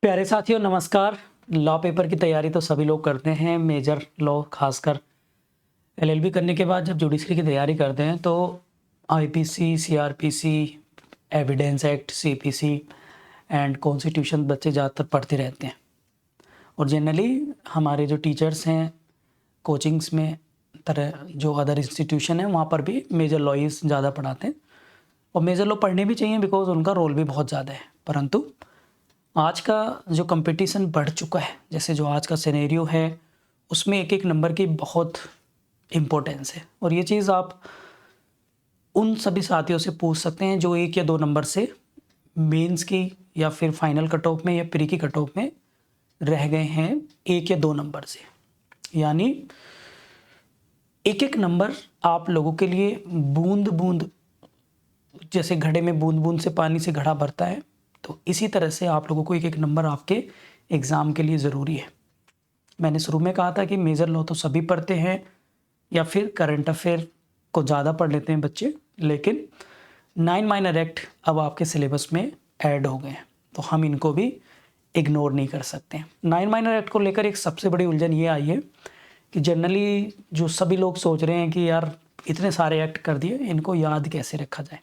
प्यारे साथियों नमस्कार। लॉ पेपर की तैयारी तो सभी लोग करते हैं। मेजर लॉ खासकर एलएलबी करने के बाद जब जुडिशरी की तैयारी करते हैं तो IPC, CrPC, evidence act, CPC and constitution बच्चे ज़्यादातर पढ़ते रहते हैं। और जनरली हमारे जो टीचर्स हैं कोचिंग्स में तरह जो अदर इंस्टीट्यूशन है वहाँ पर भी मेजर लॉज ज़्यादा पढ़ाते हैं और मेजर लॉ पढ़ने भी चाहिए बिकॉज उनका रोल भी बहुत ज़्यादा है। परंतु आज का जो कंपटीशन बढ़ चुका है, जैसे जो आज का सिनेरियो है उसमें एक एक नंबर की बहुत इम्पोर्टेंस है। और ये चीज़ आप उन सभी साथियों से पूछ सकते हैं जो 1 या 2 नंबर से मेंस की या फिर फाइनल कट ऑफ में या प्री की कट ऑफ में रह गए हैं 1 या 2 नंबर से। यानी एक एक नंबर आप लोगों के लिए बूंद बूंद, जैसे घड़े में बूंद बूंद से पानी से घड़ा भरता है, तो इसी तरह से आप लोगों को एक एक नंबर आपके एग्ज़ाम के लिए ज़रूरी है। मैंने शुरू में कहा था कि मेजर लॉ तो सभी पढ़ते हैं या फिर करंट अफेयर को ज़्यादा पढ़ लेते हैं बच्चे, लेकिन 9 माइनर एक्ट अब आपके सिलेबस में ऐड हो गए हैं तो हम इनको भी इग्नोर नहीं कर सकते हैं। 9 माइनर एक्ट को लेकर एक सबसे बड़ी उलझन ये आई है कि जनरली जो सभी लोग सोच रहे हैं कि यार इतने सारे एक्ट कर दिए, इनको याद कैसे रखा जाए,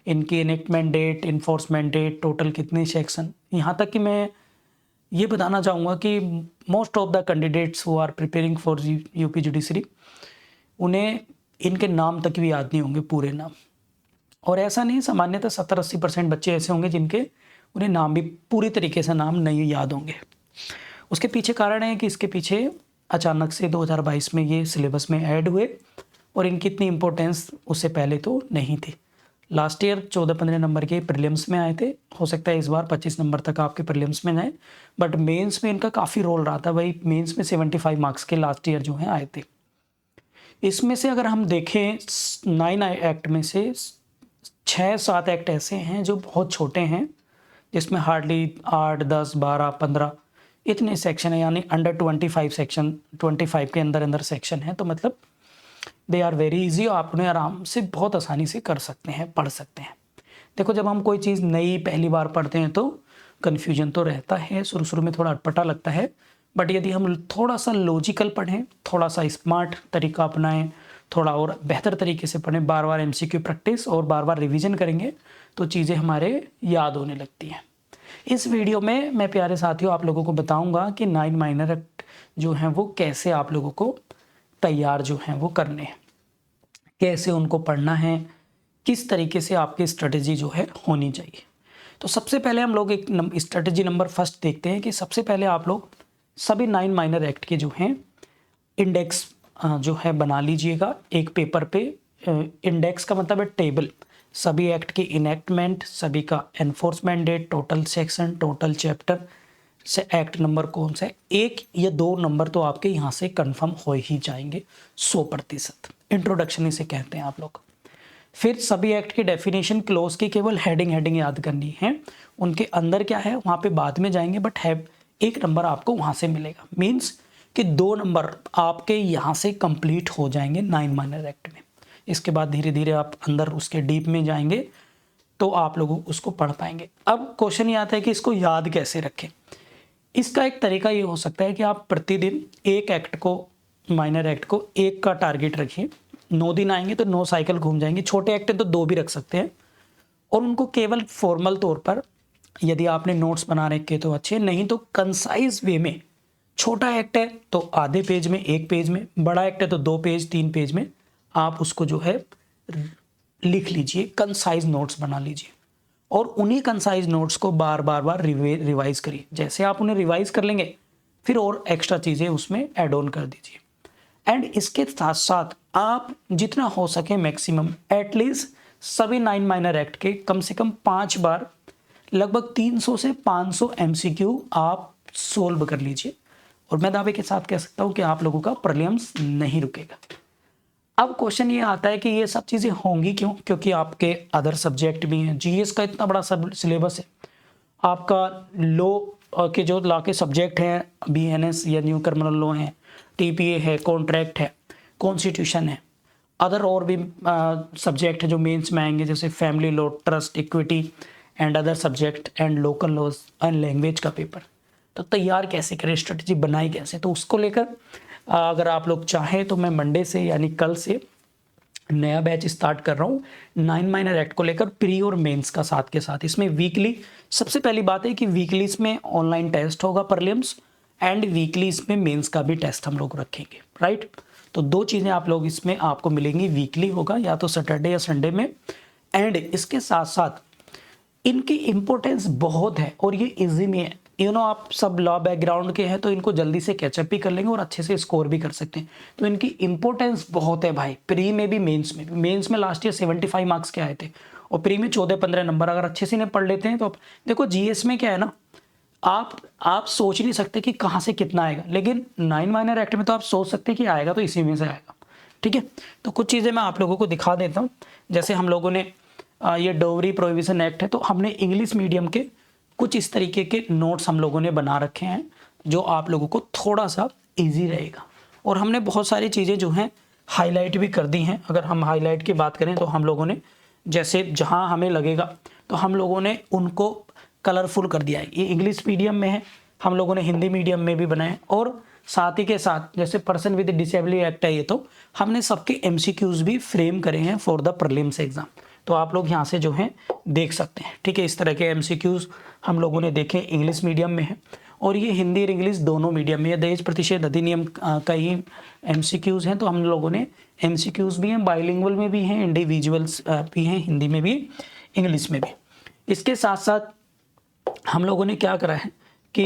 इनकी enactment date, enforcement date, total कितने सेक्शन। यहाँ तक कि मैं ये बताना चाहूँगा कि most of the candidates who are preparing for UP judiciary, उन्हें इनके नाम तक भी याद नहीं होंगे, पूरे नाम। और ऐसा नहीं, सामान्यतः 70-80% बच्चे ऐसे होंगे जिनके उन्हें नाम भी पूरी तरीके से नाम नहीं याद होंगे। उसके पीछे कारण है कि इसके पीछे अचानक से 2022 में ये सिलेबस में ऐड हुए और इनकी इतनी इम्पोर्टेंस उससे पहले तो नहीं थी। लास्ट ईयर 14-15 नंबर के प्रीलिम्स में आए थे, हो सकता है इस बार 25 नंबर तक आपके प्रीलिम्स में आए, बट मेंस में इनका काफ़ी रोल रहा था। वही मेंस में 75 मार्क्स के लास्ट ईयर जो हैं आए थे। इसमें से अगर हम देखें 9 एक्ट में से 6-7 एक्ट ऐसे हैं जो बहुत छोटे हैं, जिसमें हार्डली 8, 10, 12, 15 इतने सेक्शन है, यानी अंडर 25 सेक्शन, 25 के अंदर सेक्शन है। तो मतलब दे आर वेरी इजी, आप उन्हें आराम से बहुत आसानी से कर सकते हैं, पढ़ सकते हैं। देखो, जब हम कोई चीज़ नई पहली बार पढ़ते हैं तो कन्फ्यूजन तो रहता है, शुरू में थोड़ा अटपटा लगता है, बट यदि हम थोड़ा सा लॉजिकल पढ़ें, थोड़ा सा स्मार्ट तरीका अपनाएं, थोड़ा और बेहतर तरीके से पढ़ें, बार बार एमसीक्यू प्रैक्टिस और बार बार रिवीजन करेंगे तो चीज़ें हमारे याद होने लगती हैं। इस वीडियो में मैं प्यारे साथियों आप लोगों को बताऊंगा कि 9 माइनर एक्ट जो हैं वो कैसे आप लोगों को तैयार जो हैं वो करने हैं, कैसे उनको पढ़ना है, किस तरीके से आपकी स्ट्रेटजी जो है होनी चाहिए। तो सबसे पहले हम लोग एक स्ट्रेटजी नंबर फर्स्ट देखते हैं कि सबसे पहले आप लोग सभी 9 माइनर एक्ट के जो हैं इंडेक्स जो है बना लीजिएगा एक पेपर पे। इंडेक्स का मतलब है टेबल, सभी एक्ट की इनेक्टमेंट, सभी का enforcement date, total section, total chapter से एक्ट नंबर कौन सा है। 1 या 2 नंबर तो आपके यहाँ से कंफर्म हो ही जाएंगे 100%। इंट्रोडक्शन इसे कहते हैं आप लोग। फिर सभी एक्ट की डेफिनेशन, क्लोज की केवल हेडिंग याद करनी है, उनके अंदर क्या है वहाँ पे बाद में जाएंगे, बट है 1 नंबर आपको वहाँ से मिलेगा। मीन्स कि 2 नंबर आपके यहाँ से कंप्लीट हो जाएंगे 9 माइनर एक्ट में। इसके बाद धीरे धीरे आप अंदर उसके डीप में जाएंगे तो आप लोग उसको पढ़ पाएंगे। अब क्वेश्चन ये आता है कि इसको याद कैसे रखें। इसका एक तरीका ये हो सकता है कि आप प्रतिदिन एक एक्ट को, माइनर एक्ट को 1 का टारगेट रखिए। 9 दिन आएंगे तो 9 साइकिल घूम जाएंगे। छोटे एक्ट है तो 2 भी रख सकते हैं और उनको केवल फॉर्मल तौर पर, यदि आपने नोट्स बना रखे तो अच्छे, नहीं तो कंसाइज वे में। छोटा एक्ट है तो आधे पेज में, 1 पेज में, बड़ा एक्ट है तो 2 पेज 3 पेज में आप उसको जो है लिख लीजिए, कंसाइज नोट्स बना लीजिए और उन्हीं कंसाइज नोट्स को बार बार रिवाइज करिए। जैसे आप उन्हें रिवाइज कर लेंगे फिर और एक्स्ट्रा चीज़ें उसमें ऐड ऑन कर दीजिए। एंड इसके साथ साथ आप जितना हो सके मैक्सिमम एटलीस्ट सभी 9 माइनर एक्ट के कम से कम 5 बार लगभग 300 से 500 एमसीक्यू आप सोल्व कर लीजिए। और मैं दावे के साथ कह सकता हूँ कि आप लोगों का प्रीलिम्स नहीं रुकेगा। अब क्वेश्चन ये आता है कि ये सब चीज़ें होंगी क्यों? क्योंकि आपके अदर सब्जेक्ट भी हैं। जीएस का इतना बड़ा सिलेबस है, आपका लॉ के जो लॉ के सब्जेक्ट हैं, बीएनएस या न्यू क्रिमिनल लॉ है, टीपीए है, कॉन्ट्रैक्ट है, कॉन्स्टिट्यूशन है, अदर और भी सब्जेक्ट है जो मेंस में आएंगे, जैसे family law, trust, equity and other subject and local laws and language का पेपर। तो तैयार कैसे करें, स्ट्रेटजी बनाई कैसे, तो उसको लेकर अगर आप लोग चाहें तो मैं मंडे से यानी कल से नया बैच स्टार्ट कर रहा हूँ 9 माइनर एक्ट को लेकर, प्री और मेंस का साथ के साथ। इसमें वीकली, सबसे पहली बात है कि वीकली इसमें ऑनलाइन टेस्ट होगा प्रीलिम्स, एंड वीकली इसमें मेंस का भी टेस्ट हम लोग रखेंगे, राइट। तो दो चीज़ें आप लोग इसमें आपको मिलेंगी, वीकली होगा या तो सैटरडे या संडे में, एंड इसके साथ साथ इनकी इम्पोर्टेंस बहुत है और ये इजी में है। आप सब लॉ बैकग्राउंड के हैं तो इनको जल्दी से कैचअप भी कर लेंगे और अच्छे से स्कोर भी कर सकते हैं। तो इनकी इम्पोर्टेंस बहुत है भाई, प्री में भी मेंस में भी। मेंस में लास्ट ईयर 75 मार्क्स के आए थे और प्री में 14-15 नंबर। अगर अच्छे से इन्हें पढ़ लेते हैं तो देखो जीएस में क्या है ना, आप सोच नहीं सकते कि कहाँ से कितना आएगा, लेकिन 9 माइनर एक्ट में तो आप सोच सकते हैं कि आएगा तो इसी में से आएगा, ठीक है। तो कुछ चीज़ें मैं आप लोगों को दिखा देता हूँ। जैसे हम लोगों ने ये डोवरी प्रोहिबिशन एक्ट है, तो हमने इंग्लिश मीडियम के कुछ इस तरीके के नोट्स हम लोगों ने बना रखे हैं जो आप लोगों को थोड़ा सा इजी रहेगा। और हमने बहुत सारी चीज़ें जो हैं हाईलाइट भी कर दी हैं। अगर हम हाईलाइट की बात करें तो हम लोगों ने जैसे जहां हमें लगेगा तो हम लोगों ने उनको कलरफुल कर दिया है। ये इंग्लिश मीडियम में है, हम लोगों ने हिंदी मीडियम में भी बनाए, और साथ ही के साथ जैसे पर्सन विद डिसेबिलिटी एक्ट है ये, तो हमने सबके एमसीक्यूज भी फ्रेम करे हैं फॉर द प्रीलिम्स एग्जाम। तो आप लोग यहाँ से जो हैं देख सकते हैं, ठीक है। इस तरह के एमसीक्यूज हम लोगों ने देखे, इंग्लिश मीडियम में है और ये हिंदी और इंग्लिश दोनों मीडियम में है। दहेज प्रतिषेध अधिनियम का ही एमसीक्यूज हैं, तो हम लोगों ने एमसीक्यूज भी हैं, बाइलिंगुअल में भी हैं, इंडिविजुअल्स भी हैं, हिंदी में भी इंग्लिश में भी। इसके साथ साथ हम लोगों ने क्या करा है कि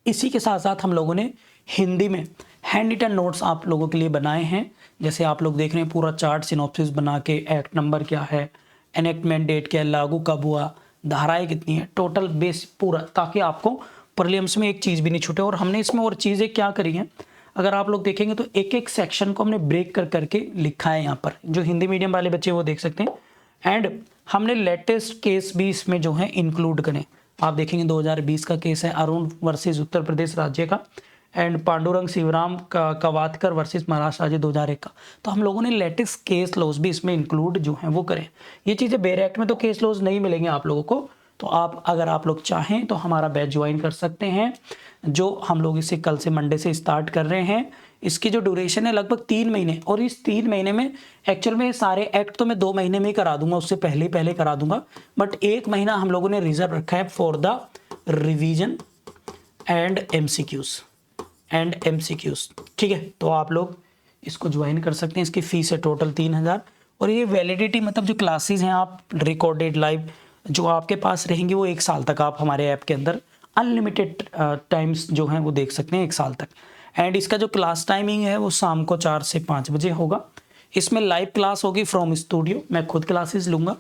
इसी के साथ साथ हम लोगों ने हिंदी में हैंड रिटन नोट्स आप लोगों के लिए बनाए हैं। जैसे आप लोग देख रहे हैं पूरा चार्ट सिनॉप्सिस बना के, एक्ट नंबर क्या है, एनेक्टमेंट डेट क्या है, लागू कब हुआ, धाराएं कितनी है, टोटल बेस पूरा, ताकि आपको प्रीलिम्स में एक चीज़ भी नहीं छूटे। और हमने इसमें और चीज़ें क्या करी हैं, अगर आप लोग देखेंगे तो एक एक सेक्शन को हमने ब्रेक कर करके लिखा है यहाँ पर। जो हिंदी मीडियम वाले बच्चे वो देख सकते हैं, एंड हमने लेटेस्ट केस भी इसमें जो है इंक्लूड करें। आप देखेंगे 2020 का केस है अरुण वर्सेस उत्तर प्रदेश राज्य का, एंड पांडुरंग शिवराम का कवातकर वर्सेस महाराष्ट्र राज्य 2001 का। तो हम लोगों ने लेटेस्ट केस लॉज भी इसमें इंक्लूड जो हैं वो करें। ये चीज़ें बेरे एक्ट में तो केस लॉज नहीं मिलेंगे आप लोगों को, तो अगर आप लोग चाहें तो हमारा बैच ज्वाइन कर सकते हैं, जो हम लोग इसे कल से मंडे से स्टार्ट कर रहे हैं। इसकी जो ड्यूरेशन है लगभग 3 महीने, और इस 3 महीने में एक्चुअल में सारे एक्ट तो मैं 2 महीने में ही करा दूंगा, उससे पहले करा दूंगा, बट 1 महीना हम लोगों ने रिजर्व रखा है for the revision and MCQs, ठीक है। तो आप लोग इसको ज्वाइन कर सकते हैं। इसकी फीस है टोटल 3000, और ये वैलिडिटी मतलब जो क्लासेस हैं आप रिकॉर्डेड लाइव जो आपके पास रहेंगी वो 1 साल तक आप हमारे ऐप के अंदर अनलिमिटेड टाइम्स जो हैं वो देख सकते हैं 1 साल तक। एंड इसका जो क्लास टाइमिंग है वो शाम को 4 से 5 बजे होगा। इसमें लाइव क्लास होगी फ्रॉम स्टूडियो, मैं खुद क्लासेस लूँगा।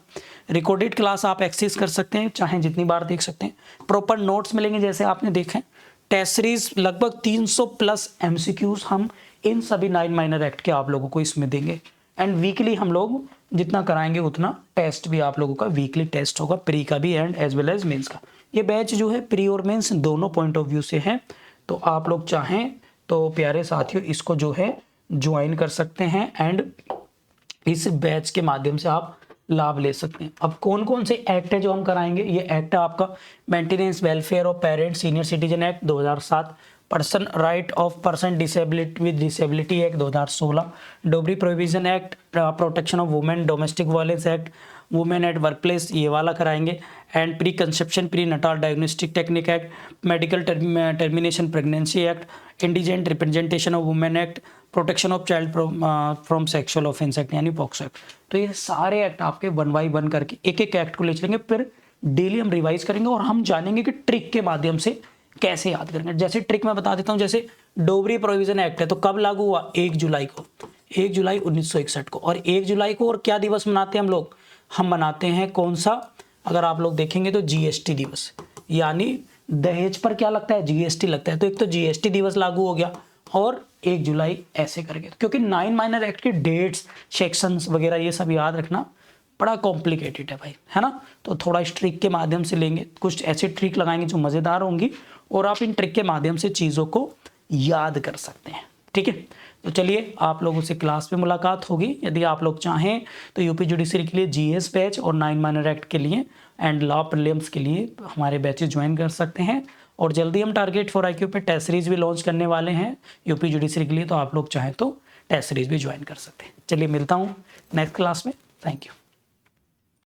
रिकॉर्डेड क्लास आप एक्सेस कर सकते हैं, चाहे जितनी बार देख सकते हैं। प्रॉपर नोट्स मिलेंगे जैसे आपने देखे, टेस्ट सीरीज लगभग 300 प्लस एमसीक्यूज हम इन सभी 9 माइनर एक्ट के आप लोगों को इसमें देंगे। एंड वीकली हम लोग जितना कराएंगे उतना टेस्ट भी आप लोगों का वीकली टेस्ट होगा, प्री का भी and as well as mains का। ये बैच जो है प्री और मेंस दोनों पॉइंट ऑफ व्यू से है, तो आप लोग चाहें तो प्यारे साथियों इसको जो है ज्वाइन कर सकते हैं, एंड इस बैच के माध्यम से आप लाभ ले सकते हैं। अब कौन कौन से एक्ट है जो हम कराएंगे, ये एक्ट है आपका maintenance welfare of parents senior citizen act 2007, person right of person disability with disability act 2016, dowry prohibition act, protection of women domestic violence act, women at work place, ये वाला कराएंगे, and pre conception pre Natal diagnostic technique act, medical termination pregnancy act, indigent representation of women act, protection of child from sexual offence act यानी POCSO act. तो ये सारे act आपके 1 bye 1 करके एक एक एक्ट को ले चलेंगे, फिर डेली हम रिवाइज करेंगे और हम जानेंगे कि ट्रिक के माध्यम से कैसे याद करेंगे। जैसे ट्रिक मैं बता देता हूँ, जैसे डोबरी प्रोविजन एक्ट है तो कब लागू हुआ, 1 जुलाई को, 1 जुलाई 1961 को। और 1 जुलाई को और क्या दिवस मनाते हैं हम लोग, हम मनाते हैं कौन सा, अगर आप लोग देखेंगे तो जीएसटी दिवस, यानी दहेज पर क्या लगता है, जीएसटी लगता है। तो एक तो जीएसटी दिवस लागू हो गया और 1 जुलाई ऐसे करके, क्योंकि 9 माइनर एक्ट के डेट्स सेक्शंस वगैरह ये सब याद रखना बड़ा कॉम्प्लिकेटेड है भाई, है ना। तो थोड़ा इस ट्रिक के माध्यम से लेंगे, कुछ ऐसे ट्रिक लगाएंगे जो मज़ेदार होंगी और आप इन ट्रिक के माध्यम से चीज़ों को याद कर सकते हैं, ठीक है। तो चलिए आप लोगों से क्लास में मुलाकात होगी। यदि आप लोग चाहें तो यूपी जुडिशरी के लिए जीएस बैच और 9 माइनर एक्ट के लिए एंड लॉ प्रीलिम्स के लिए हमारे बैचेस ज्वाइन कर सकते हैं। और जल्दी हम टारगेट फॉर IQ पे टेस्ट सीरीज भी लॉन्च करने वाले हैं यूपी जुडिशरी के लिए, तो आप लोग चाहें तो टेस्ट सीरीज भी ज्वाइन कर सकते हैं। चलिए मिलता हूँ नेक्स्ट क्लास में। Thank you.